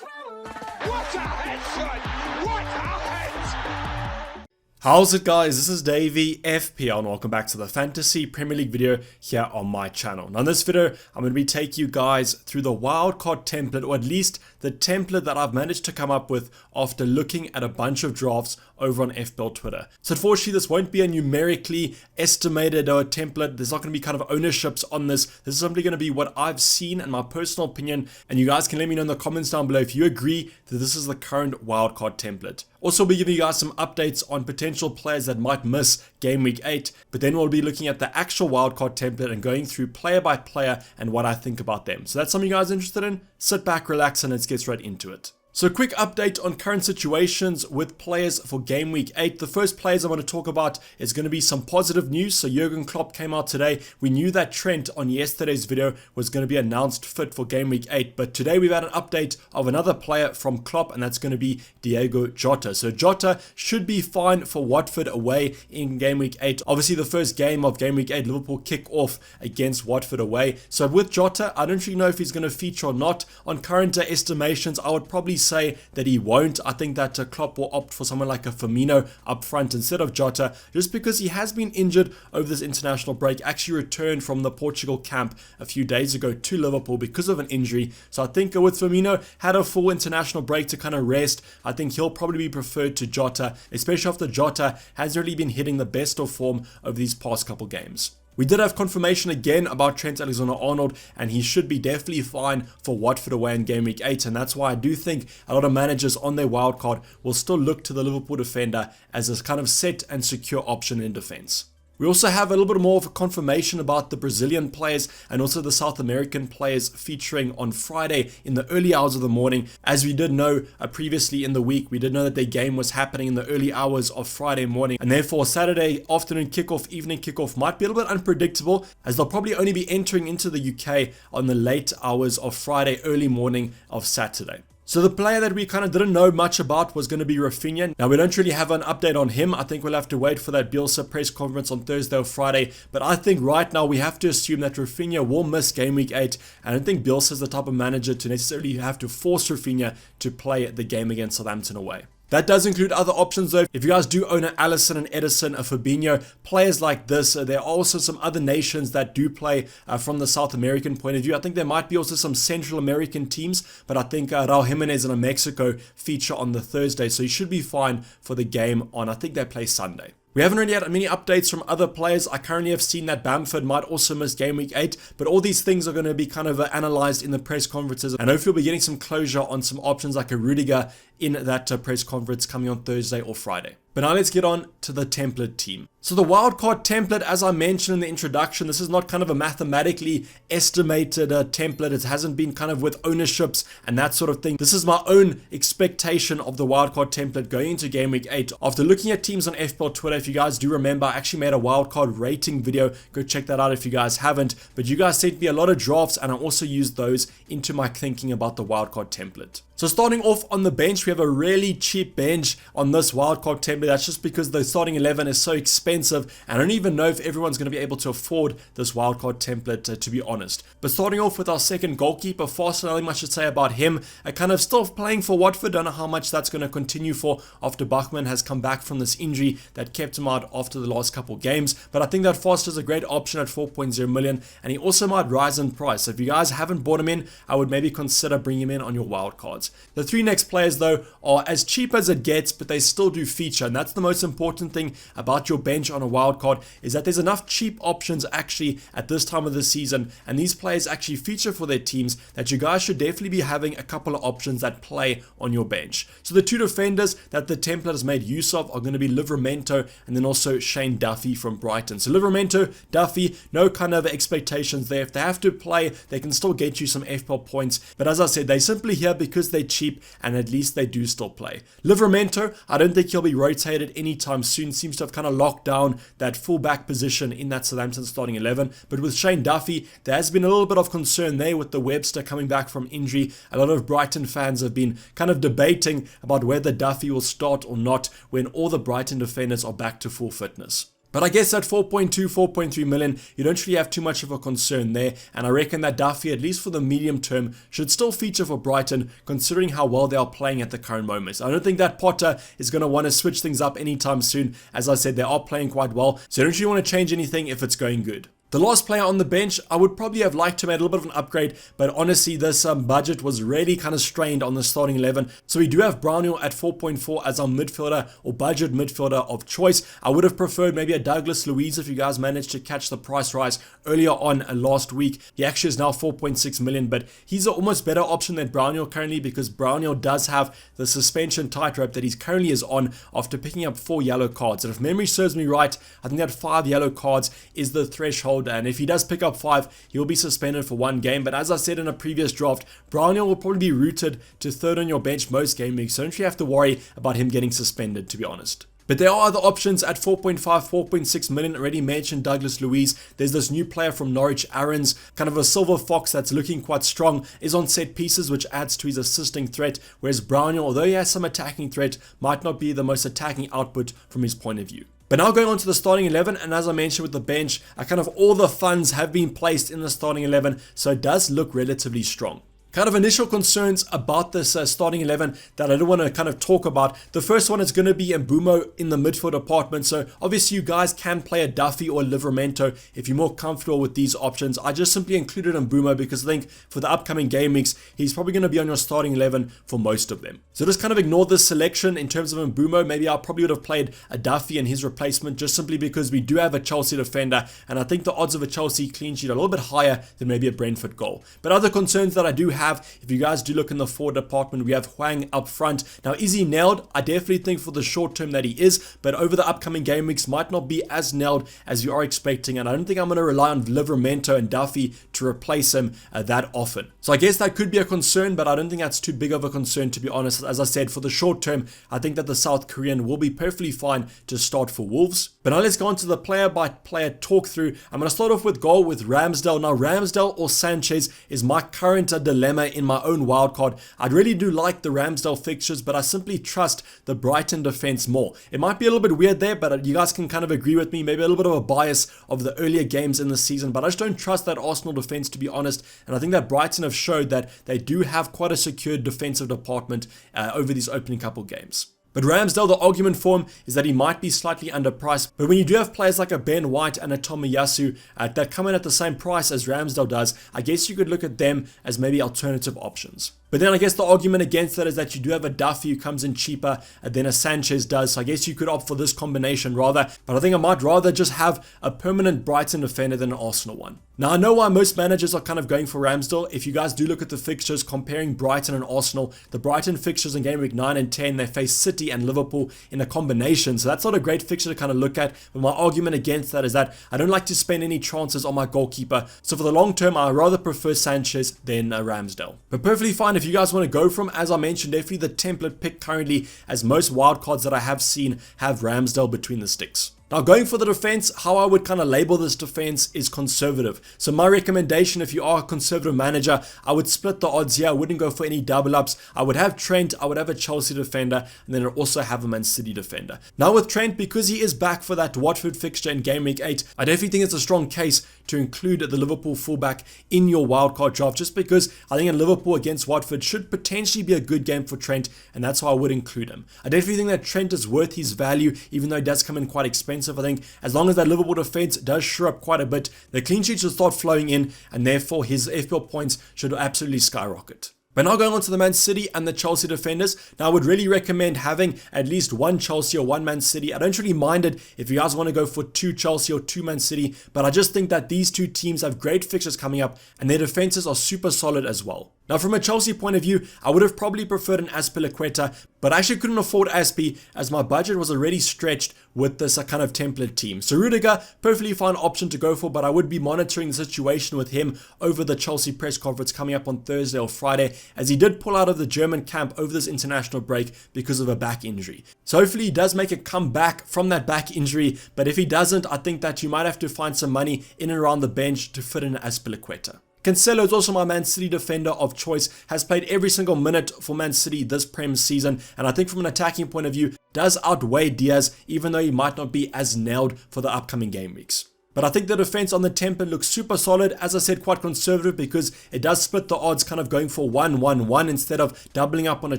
What a headshot! What a head! How's it, guys? This is Dayvy, FPL, and welcome back to the Fantasy Premier League video here on my channel. Now in this video, I'm going to be taking you guys through the wildcard template, or at least the template that I've managed to come up with after looking at a bunch of drafts over on FPL Twitter. So unfortunately, this won't be a numerically estimated template. There's not going to be kind of ownerships on this. This is simply going to be what I've seen and my personal opinion, and you guys can let me know in the comments down below if you agree that this is the current wildcard template. Also, we'll be giving you guys some updates on potential players that might miss Game Week 8, but then we'll be looking at the actual wildcard template and going through player by player and what I think about them. So that's something you guys are interested in? Sit back, relax, and let's get straight into it. So a quick update on current situations with players for Game Week 8. The first players I want to talk about is going to be some positive news. So Jurgen Klopp came out today. We knew that Trent on yesterday's video was going to be announced fit for Game Week 8. But today we've had an update of another player from Klopp, and that's going to be Diogo Jota. So Jota should be fine for Watford away in Game Week 8. Obviously the first game of Game Week 8, Liverpool kick off against Watford away. So with Jota, I don't really know if he's going to feature or not. On current estimations, I would probably say that he won't. I think that Klopp will opt for someone like a Firmino up front instead of Jota, just because he has been injured over this international break. Actually returned from the Portugal camp a few days ago to Liverpool because of an injury. So I think with Firmino, had a full international break to kind of rest. I think he'll probably be preferred to Jota, especially after Jota hasn't really been hitting the best of form over these past couple games. We did have confirmation again about Trent Alexander-Arnold, and he should be definitely fine for Watford away in Game Week 8, and that's why I do think a lot of managers on their wildcard will still look to the Liverpool defender as a kind of set and secure option in defence. We also have a little bit more of a confirmation about the Brazilian players and also the South American players featuring on Friday in the early hours of the morning. As we did know previously in the week, we did know that their game was happening in the early hours of Friday morning, and therefore Saturday afternoon kickoff, evening kickoff might be a little bit unpredictable, as they'll probably only be entering into the UK on the late hours of Friday, early morning of Saturday. So the player that we kind of didn't know much about was going to be Rafinha. Now we don't really have an update on him. I think we'll have to wait for that Bielsa press conference on Thursday or Friday. But I think right now we have to assume that Rafinha will miss Game Week 8. And I don't think Bielsa is the type of manager to necessarily have to force Rafinha to play the game against Southampton away. That does include other options though. If you guys do own an Alisson, an Edison, a Fabinho, players like this, there are also some other nations that do play from the South American point of view. I think there might be also some Central American teams, but I think Raul Jimenez and Mexico feature on the Thursday, so you should be fine for the game on, I think they play Sunday. We haven't really had many updates from other players. I currently have seen that Bamford might also miss Game Week 8, but all these things are going to be kind of analysed in the press conferences, and hopefully we'll be getting some closure on some options like a Rudiger in that press conference coming on Thursday or Friday. But now let's get on to the template team. So the wildcard template, as I mentioned in the introduction, this is not kind of a mathematically estimated template. It hasn't been kind of with ownerships and that sort of thing. This is my own expectation of the wildcard template going into Game Week 8. After looking at teams on FPL Twitter, if you guys do remember, I actually made a wildcard rating video. Go check that out if you guys haven't. But you guys sent me a lot of drafts, and I also used those into my thinking about the wildcard template. So starting off on the bench, we have a really cheap bench on this wildcard template. That's just because the starting 11 is so expensive, and I don't even know if everyone's going to be able to afford this wildcard template, to be honest. But starting off with our second goalkeeper, Foster, nothing much to say about him. Kind of still playing for Watford. Don't know how much that's going to continue for after Bachmann has come back from this injury that kept him out after the last couple games. But I think that Foster's a great option at 4.0 million, and he also might rise in price. So if you guys haven't bought him in, I would maybe consider bringing him in on your wildcards. The three next players though are as cheap as it gets, but they still do feature, and that's the most important thing about your bench on a wildcard, is that there's enough cheap options actually at this time of the season, and these players actually feature for their teams, that you guys should definitely be having a couple of options that play on your bench. So the two defenders that the template has made use of are going to be Livramento and then also Shane Duffy from Brighton. So Livramento, Duffy, no kind of expectations there. If they have to play, they can still get you some FPL points, but as I said, they're simply here because they're cheap, and at least they do still play. Livramento, I don't think he'll be rotated anytime soon. Seems to have kind of locked down that fullback position in that Southampton starting 11. But with Shane Duffy, there has been a little bit of concern there with the Webster coming back from injury. A lot of Brighton fans have been kind of debating about whether Duffy will start or not when all the Brighton defenders are back to full fitness. But I guess at 4.2, 4.3 million, you don't really have too much of a concern there. And I reckon that Duffy, at least for the medium term, should still feature for Brighton, considering how well they are playing at the current moment. I don't think that Potter is going to want to switch things up anytime soon. As I said, they are playing quite well, so I don't really want to change anything if it's going good. The last player on the bench, I would probably have liked to make a little bit of an upgrade, but honestly, this budget was really kind of strained on the starting 11. So we do have Brownhill at 4.4 as our midfielder or budget midfielder of choice. I would have preferred maybe a Douglas Luiz if you guys managed to catch the price rise earlier on last week. He actually is now 4.6 million, but he's an almost better option than Brownhill currently because Brownhill does have the suspension tightrope that he's currently is on after picking up 4 yellow cards. And if memory serves me right, I think that 5 yellow cards is the threshold. And if he does pick up 5, he'll be suspended for 1 game. But as I said in a previous draft, Brownhill will probably be rooted to 3rd on your bench most game weeks, so don't you have to worry about him getting suspended, to be honest. But there are other options at 4.5, 4.6 million. Already mentioned Douglas Luiz. There's this new player from Norwich, Aaron's, kind of a silver fox that's looking quite strong, is on set pieces, which adds to his assisting threat, whereas Brownhill, although he has some attacking threat, might not be the most attacking output from his point of view. But now going on to the starting 11, and as I mentioned with the bench, kind of all the funds have been placed in the starting 11, so it does look relatively strong. Kind of initial concerns about this starting 11 that I don't want to kind of talk about. The first one is going to be Mbeumo in the midfield department. So obviously you guys can play a Duffy or a Livramento if you're more comfortable with these options. I just simply included Mbeumo because I think for the upcoming game weeks, he's probably going to be on your starting 11 for most of them. So just kind of ignore this selection in terms of Mbeumo. Maybe I probably would have played a Duffy and his replacement just simply because we do have a Chelsea defender. And I think the odds of a Chelsea clean sheet are a little bit higher than maybe a Brentford goal. But other concerns that I do have, if you guys do look in the forward department, we have Hwang up front. Now, is he nailed? I definitely think for the short term that he is, but over the upcoming game weeks might not be as nailed as you are expecting, and I don't think I'm going to rely on Livramento and Duffy to replace him that often. So I guess that could be a concern, but I don't think that's too big of a concern, to be honest. As I said, for the short term, I think that the South Korean will be perfectly fine to start for Wolves. But now let's go on to the player-by-player talk through. I'm going to start off with goal with Ramsdale. Now, Ramsdale or Sanchez is my current dilemma in my own wildcard. I really do like the Ramsdale fixtures, but I simply trust the Brighton defense more. It might be a little bit weird there, but you guys can kind of agree with me. Maybe a little bit of a bias of the earlier games in the season, but I just don't trust that Arsenal defense, to be honest. And I think that Brighton have showed that they do have quite a secured defensive department over these opening couple games. But Ramsdale, the argument for him is that he might be slightly underpriced. But when you do have players like a Ben White and a Tomiyasu that come in at the same price as Ramsdale does, I guess you could look at them as maybe alternative options. But then I guess the argument against that is that you do have a Duffy who comes in cheaper than a Sanchez does. So I guess you could opt for this combination rather. But I think I might rather just have a permanent Brighton defender than an Arsenal one. Now I know why most managers are kind of going for Ramsdale. If you guys do look at the fixtures comparing Brighton and Arsenal, the Brighton fixtures in game week 9 and 10, they face City and Liverpool in a combination. So that's not a great fixture to kind of look at. But my argument against that is that I don't like to spend any chances on my goalkeeper. So for the long term, I rather prefer Sanchez than Ramsdale. But perfectly fine if you guys want to go from, as I mentioned, definitely the template pick currently, as most wildcards that I have seen have Ramsdale between the sticks. Now going for the defense, how I would kind of label this defense is conservative. So my recommendation, if you are a conservative manager, I would split the odds here. I wouldn't go for any double ups. I would have Trent, I would have a Chelsea defender, and then I'd also have a Man City defender. Now with Trent, because he is back for that Watford fixture in game week 8, I definitely think it's a strong case to include the Liverpool fullback in your wildcard draft, just because I think in Liverpool against Watford should potentially be a good game for Trent, and that's why I would include him. I definitely think that Trent is worth his value, even though it does come in quite expensive. I think as long as that Liverpool defense does shore up quite a bit, the clean sheet should start flowing in, and therefore his FPL points should absolutely skyrocket. But now going on to the Man City and the Chelsea defenders. Now I would really recommend having at least one Chelsea or one Man City. I don't really mind it if you guys want to go for 2 Chelsea or 2 Man City, but I just think that these two teams have great fixtures coming up and their defenses are super solid as well. Now from a Chelsea point of view, I would have probably preferred an Azpilicueta, but I actually couldn't afford Azpi as my budget was already stretched with this kind of template team. So Rudiger, perfectly fine option to go for, but I would be monitoring the situation with him over the Chelsea press conference coming up on Thursday or Friday, as he did pull out of the German camp over this international break because of a back injury. So hopefully he does make a comeback from that back injury, but if he doesn't, I think that you might have to find some money in and around the bench to fit in Azpilicueta. Cancelo is also my Man City defender of choice, has played every single minute for Man City this Prem season, and I think from an attacking point of view, does outweigh Diaz, even though he might not be as nailed for the upcoming game weeks. But I think the defense on the template looks super solid. As I said, quite conservative because it does split the odds, kind of going for 1-1-1 instead of doubling up on a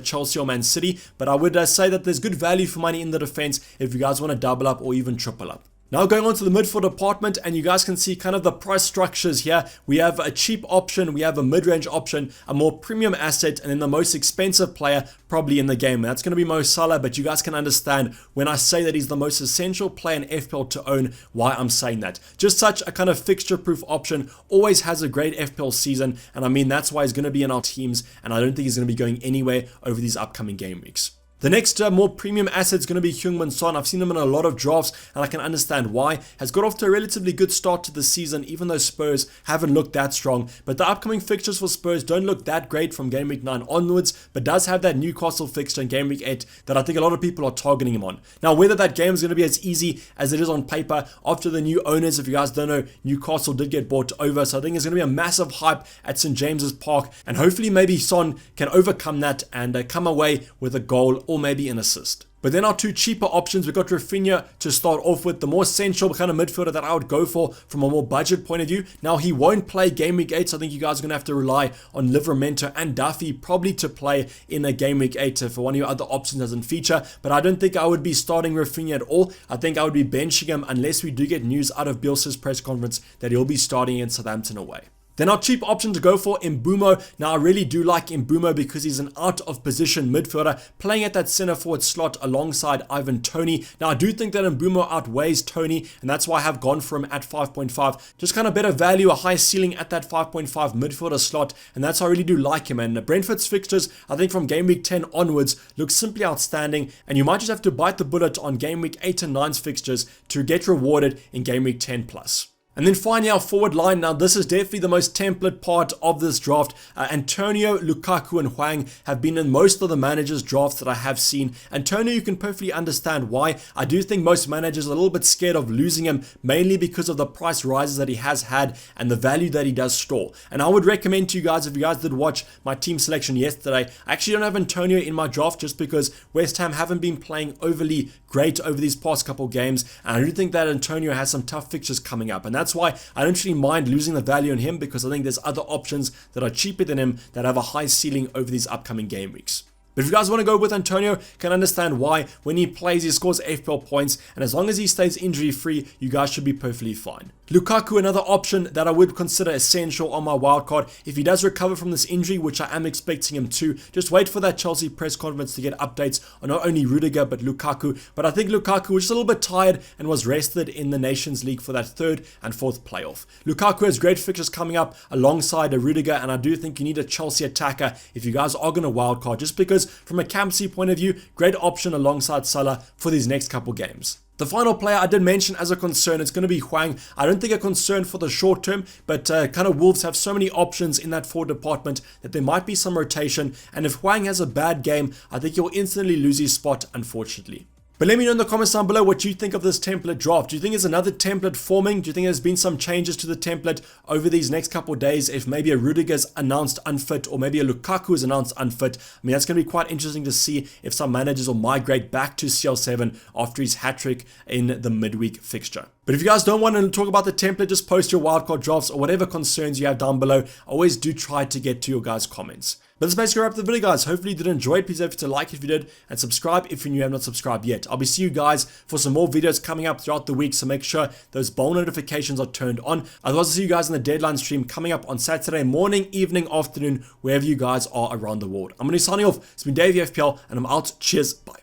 Chelsea or Man City. But I would say that there's good value for money in the defense if you guys want to double up or even triple up. Now going on to the midfield department, and you guys can see kind of the price structures here. We have a cheap option, we have a mid-range option, a more premium asset, and then the most expensive player probably in the game. And that's going to be Mo Salah, but you guys can understand when I say that he's the most essential player in FPL to own, why I'm saying that. Just such a kind of fixture-proof option, always has a great FPL season, and I mean that's why he's going to be in our teams, and I don't think he's going to be going anywhere over these upcoming game weeks. The next more premium asset is going to be Heung-min Son. I've seen him in a lot of drafts and I can understand why. Has got off to a relatively good start to the season even though Spurs haven't looked that strong. But the upcoming fixtures for Spurs don't look that great from Game Week 9 onwards, but does have that Newcastle fixture in Game Week 8 that I think a lot of people are targeting him on. Now whether that game is going to be as easy as it is on paper after the new owners, if you guys don't know, Newcastle did get bought over. So I think there's going to be a massive hype at St. James's Park and hopefully maybe Son can overcome that and come away with a goal or maybe an assist. But then our two cheaper options, we've got Rafinha to start off with, the more essential kind of midfielder that I would go for from a more budget point of view. Now he won't play Game Week 8, so I think you guys are going to have to rely on Livramento and Duffy probably to play in a Game Week 8 if one of your other options doesn't feature. But I don't think I would be starting Rafinha at all. I think I would be benching him unless we do get news out of Bielsa's press conference that he'll be starting in Southampton away. Then our cheap option to go for, Mbeumo. Now I really do like Mbeumo because he's an out of position midfielder playing at that centre forward slot alongside Ivan Toney. Now I do think that Mbeumo outweighs Toney and that's why I have gone for him at 5.5. Just kind of better value, a high ceiling at that 5.5 midfielder slot, and that's why I really do like him. And Brentford's fixtures, I think from Game Week 10 onwards, look simply outstanding, and you might just have to bite the bullet on Game Week 8 and 9's fixtures to get rewarded in Game Week 10 plus. And then finally our forward line. Now this is definitely the most template part of this draft. Antonio, Lukaku and Hwang have been in most of the managers' drafts that I have seen. Antonio, you can perfectly understand why. I do think most managers are a little bit scared of losing him, mainly because of the price rises that he has had and the value that he does store. And I would recommend to you guys, if you guys did watch my team selection yesterday, I actually don't have Antonio in my draft just because West Ham haven't been playing overly great over these past couple games, and I do think that Antonio has some tough fixtures coming up, and that's why I don't really mind losing the value on him, because I think there's other options that are cheaper than him that have a high ceiling over these upcoming game weeks. But if you guys want to go with Antonio, can understand why. When he plays, he scores FPL points, and as long as he stays injury free, you guys should be perfectly fine. Lukaku, another option that I would consider essential on my wildcard. If he does recover from this injury, which I am expecting him to, just wait for that Chelsea press conference to get updates on not only Rudiger but Lukaku. But I think Lukaku was just a little bit tired and was rested in the Nations League for that 3rd and 4th playoff. Lukaku has great fixtures coming up alongside a Rudiger, and I do think you need a Chelsea attacker if you guys are going to wildcard, just because from a captaincy point of view, great option alongside Salah for these next couple games. The final player I did mention as a concern is going to be Hwang. I don't think a concern for the short term, but kind of Wolves have so many options in that forward department that there might be some rotation, and if Hwang has a bad game, I think he'll instantly lose his spot, unfortunately. But let me know in the comments down below what you think of this template draft. Do you think there's another template forming? Do you think there's been some changes to the template over these next couple of days? If maybe a Rudiger's announced unfit or maybe a Lukaku is announced unfit. I mean, that's going to be quite interesting to see if some managers will migrate back to CL7 after his hat-trick in the midweek fixture. But if you guys don't want to talk about the template, just post your wildcard drafts or whatever concerns you have down below. I always do try to get to your guys' comments. But that's basically wrap up the video, guys. Hopefully you did enjoy it. Please don't forget to like if you did, and subscribe if you have not subscribed yet. I'll be seeing you guys for some more videos coming up throughout the week, so make sure those bell notifications are turned on. Otherwise, I'll see you guys in the deadline stream coming up on Saturday morning, evening, afternoon, wherever you guys are around the world. I'm going to be signing off. It's been Dayvy FPL, and I'm out. Cheers. Bye.